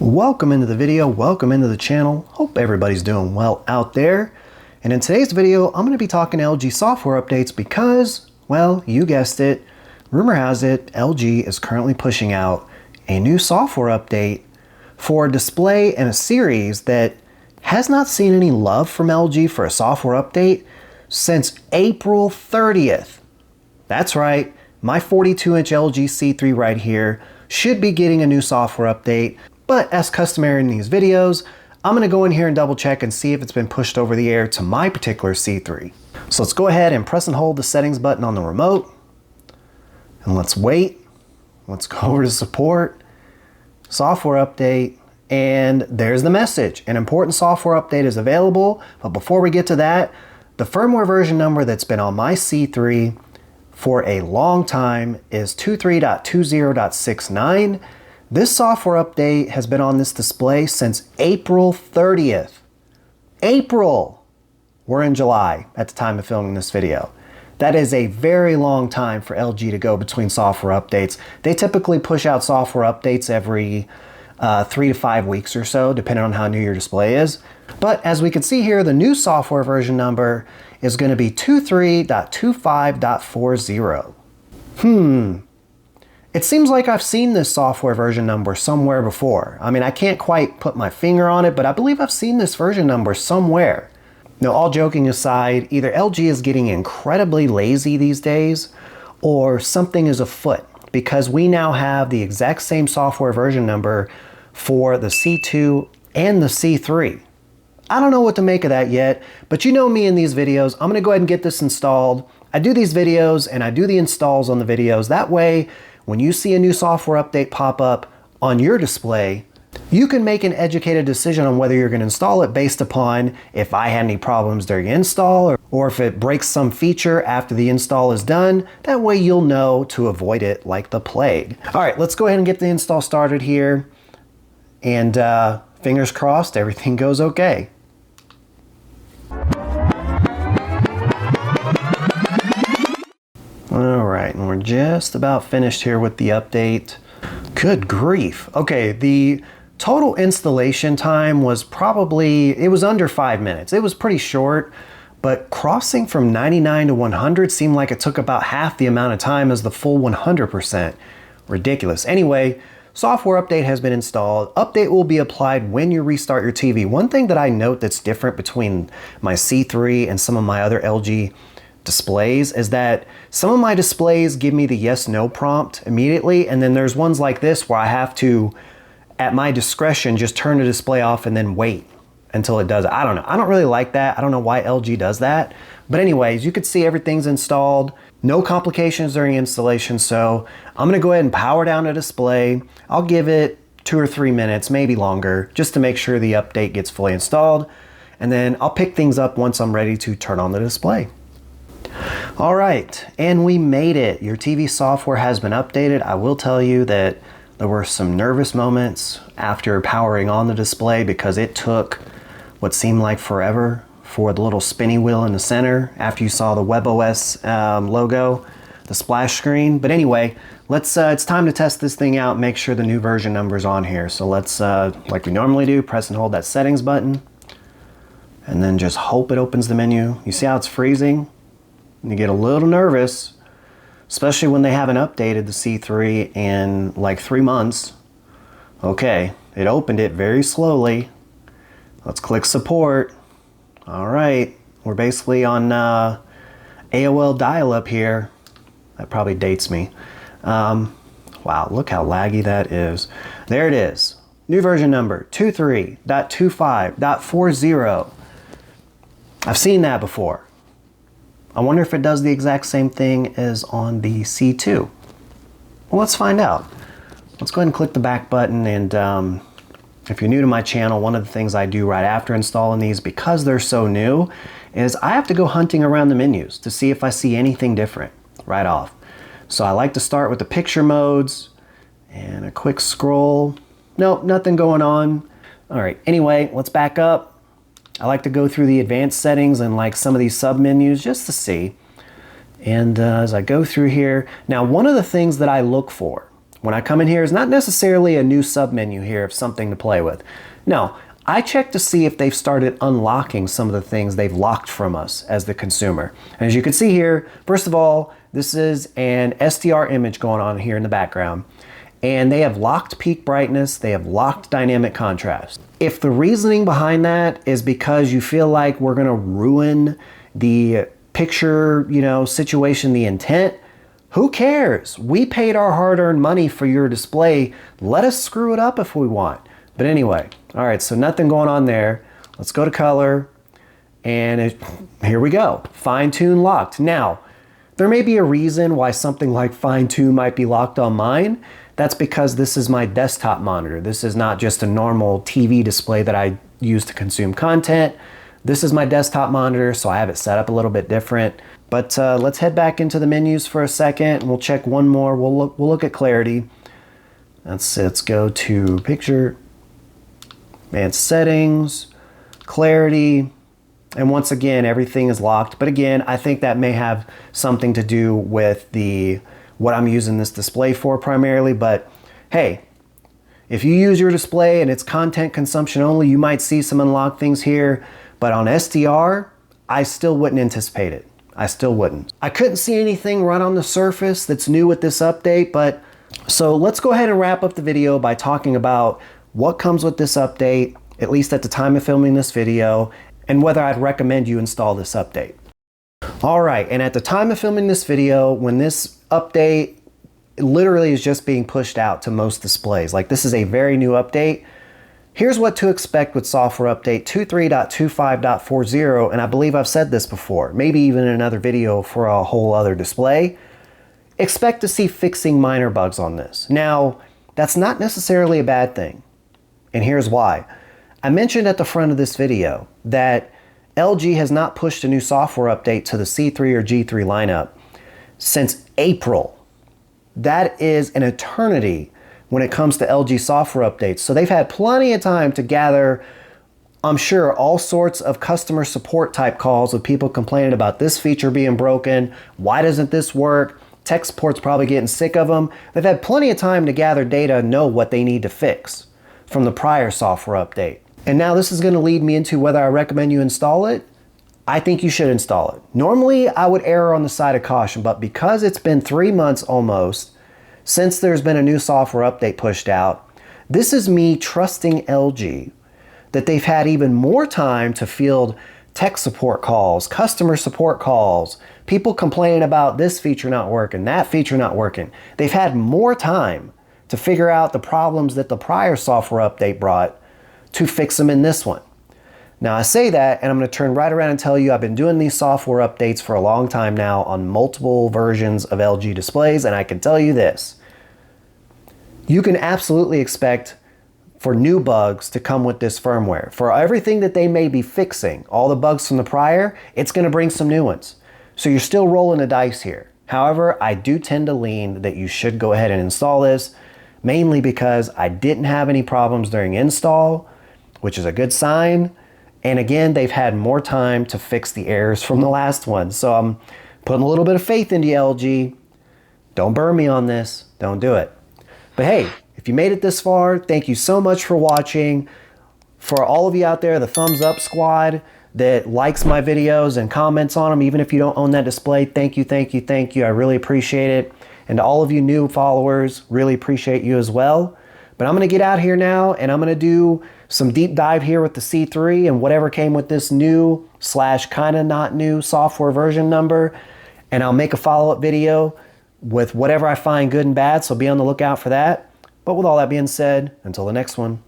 Welcome into the video, welcome into the channel. Hope everybody's doing well out there. And in today's video, I'm going to be talking LG software updates because, well, you guessed it, rumor has it, LG is currently pushing out a new software update for a display and a series that has not seen any love from LG for a software update since April 30th. That's right, my 42-inch LG C3 right here should be getting a new software update. But as customary in these videos, I'm going to go in here and double check and see if it's been pushed over the air to my particular C3. So let's go ahead and press and hold the settings button on the remote. And let's wait. Let's go over to support, software update, and there's the message. An important software update is available. But before we get to that, the firmware version number that's been on my C3 for a long time is 23.20.69. This software update has been on this display since April 30th. April! We're in July at the time of filming this video. That is a very long time for LG to go between software updates. They typically push out software updates every 3 to 5 weeks or so, depending on how new your display is. But as we can see here, the new software version number is going to be 23.25.40. It seems like I've seen this software version number somewhere before. I mean, I can't quite put my finger on it, but I believe I've seen this version number somewhere. Now, all joking aside, either LG is getting incredibly lazy these days, or something is afoot, because we now have the exact same software version number for the C2 and the C3. I don't know what to make of that yet, but you know me in these videos, I'm gonna go ahead and get this installed. I do these videos and I do the installs on the videos. That way, when you see a new software update pop up on your display, you can make an educated decision on whether you're going to install it based upon if I had any problems during install or if it breaks some feature after the install is done. That way you'll know to avoid it like the plague. All right, let's go ahead and get the install started here. And fingers crossed, everything goes okay. All right, and we're just about finished here with the update. Good grief. Okay, the total installation time was it was under 5 minutes. It was pretty short, but crossing from 99 to 100 seemed like it took about half the amount of time as the full 100%. Ridiculous. Anyway, software update has been installed. Update will be applied when you restart your TV. One thing that I note that's different between my C3 and some of my other LG displays is that some of my displays give me the yes/no prompt immediately, and then there's ones like this where I have to, at my discretion, just turn the display off and then wait until it does it. I don't know. I don't really like that. I don't know why LG does that. But anyways, you can see everything's installed. No complications during installation, so I'm gonna go ahead and power down the display. I'll give it 2 or 3 minutes, maybe longer, just to make sure the update gets fully installed. And then I'll pick things up once I'm ready to turn on the display. All right, and we made it. Your TV software has been updated. I will tell you that there were some nervous moments after powering on the display because it took what seemed like forever for the little spinny wheel in the center after you saw the WebOS logo, the splash screen. But anyway, it's time to test this thing out, make sure the new version number is on here. So let's, like we normally do, press and hold that settings button and then just hope it opens the menu. You see how it's freezing? You get a little nervous, especially when they haven't updated the C3 in like 3 months. Okay, it opened it very slowly. Let's click support. All right, we're basically on AOL dial-up here. That probably dates me. Wow, look how laggy that is. There it is. New version number 23.25.40. I've seen that before. I wonder if it does the exact same thing as on the C2. Well, let's find out. Let's go ahead and click the back button, and if you're new to my channel, one of the things I do right after installing these, because they're so new, is I have to go hunting around the menus to see if I see anything different right off. So I like to start with the picture modes and a quick scroll. Nope, nothing going on. All right, anyway, let's back up. I like to go through the advanced settings and like some of these sub menus just to see. And as I go through here, now one of the things that I look for When I come in here, it's not necessarily a new submenu here of something to play with. No, I check to see if they've started unlocking some of the things they've locked from us as the consumer. And as you can see here, first of all, this is an SDR image going on here in the background. And they have locked peak brightness, they have locked dynamic contrast. If the reasoning behind that is because you feel like we're gonna ruin the picture, situation, the intent, who cares? We paid our hard-earned money for your display. Let us screw it up if we want. But anyway, all right, so nothing going on there. Let's go to color, and here we go. Fine-tune locked. Now, there may be a reason why something like fine-tune might be locked on mine. That's because this is my desktop monitor. This is not just a normal TV display that I use to consume content. This is my desktop monitor, so I have it set up a little bit different. But let's head back into the menus for a second, and we'll check one more. We'll look at clarity. Let's go to picture, advanced settings, clarity, and once again, everything is locked. But again, I think that may have something to do with what I'm using this display for primarily. But hey, if you use your display and it's content consumption only, you might see some unlocked things here. But on SDR, I still wouldn't anticipate it. I still wouldn't. I couldn't see anything right on the surface that's new with this update, so let's go ahead and wrap up the video by talking about what comes with this update, at least at the time of filming this video, and whether I'd recommend you install this update. All right, and at the time of filming this video, when this update literally is just being pushed out to most displays, like this is a very new update, here's what to expect with software update 23.25.40, and I believe I've said this before, maybe even in another video for a whole other display. Expect to see fixing minor bugs on this. Now, that's not necessarily a bad thing, and here's why. I mentioned at the front of this video that LG has not pushed a new software update to the C3 or G3 lineup since April. That is an eternity when it comes to LG software updates. So they've had plenty of time to gather, I'm sure, all sorts of customer support type calls with people complaining about this feature being broken. Why doesn't this work? Tech support's probably getting sick of them. They've had plenty of time to gather data and know what they need to fix from the prior software update. And now this is going to lead me into whether I recommend you install it. I think you should install it. Normally, I would err on the side of caution, but because it's been 3 months almost since there's been a new software update pushed out, this is me trusting LG that they've had even more time to field tech support calls, customer support calls, people complaining about this feature not working, that feature not working. They've had more time to figure out the problems that the prior software update brought to fix them in this one. Now I say that, and I'm going to turn right around and tell you I've been doing these software updates for a long time now on multiple versions of LG displays, and I can tell you this. You can absolutely expect for new bugs to come with this firmware. For everything that they may be fixing, all the bugs from the prior, it's going to bring some new ones. So you're still rolling the dice here. However, I do tend to lean that you should go ahead and install this, mainly because I didn't have any problems during install, which is a good sign. And again, they've had more time to fix the errors from the last one. So I'm putting a little bit of faith into LG. Don't burn me on this. Don't do it. But hey, if you made it this far, thank you so much for watching. For all of you out there, the thumbs up squad that likes my videos and comments on them, even if you don't own that display, thank you, thank you, thank you. I really appreciate it. And to all of you new followers, really appreciate you as well. But I'm going to get out here now, and I'm going to do some deep dive here with the C3 and whatever came with this new / kind of not new software version number. And I'll make a follow-up video with whatever I find good and bad, so be on the lookout for that. But with all that being said, until the next one,